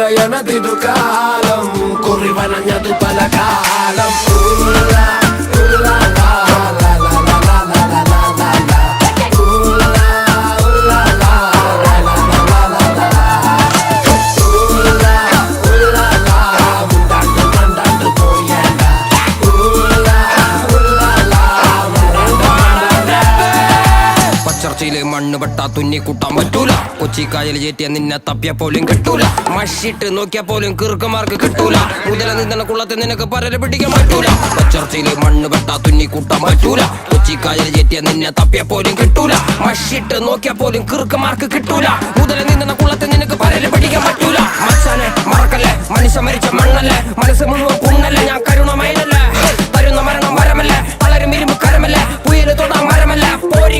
പറയണതിതു കാലം കുറിവനഞ്ഞതു പല കാലം ചർച്ചയില് മണ്ണ് പെട്ടാ തുന്നി കൂട്ടാൻ പറ്റൂല. കൊച്ചിക്കായൽ ചേറ്റിയ നിന്നെ തപ്പിയ പോലും കിട്ടൂല. മഷിട്ട് നോക്കിയാ പോലും കിറുക്കന്മാർക്ക് കിട്ടൂല. മുതല നിന്ന കുളത്തിൽ നിനക്ക് പരരെ പിടിക്കാൻ പറ്റൂല. ചർച്ചയില് മണ്ണ് പെട്ടാ തുന്നി കൂട്ടാൻ പറ്റൂല. കൊച്ചിക്കായൽ ചേറ്റിയ നിന്നെ തപ്പിയ പോലും കിട്ടൂല. മഷിട്ട് നോക്കിയാ പോലും കിറുക്കന്മാർക്ക് കിട്ടൂല. മുതല നിന്ന കുളത്തിൽ നിനക്ക് പരരെ പിടിക്കാൻ പറ്റൂല. മച്ചാനെ മറക്കല്ലേ, മനുഷ്യ മരിച്ച മണ്ണല്ലേ, മനസ്സ് മുഴുവൻ പുണ്ണല്ലേ. ഞാൻ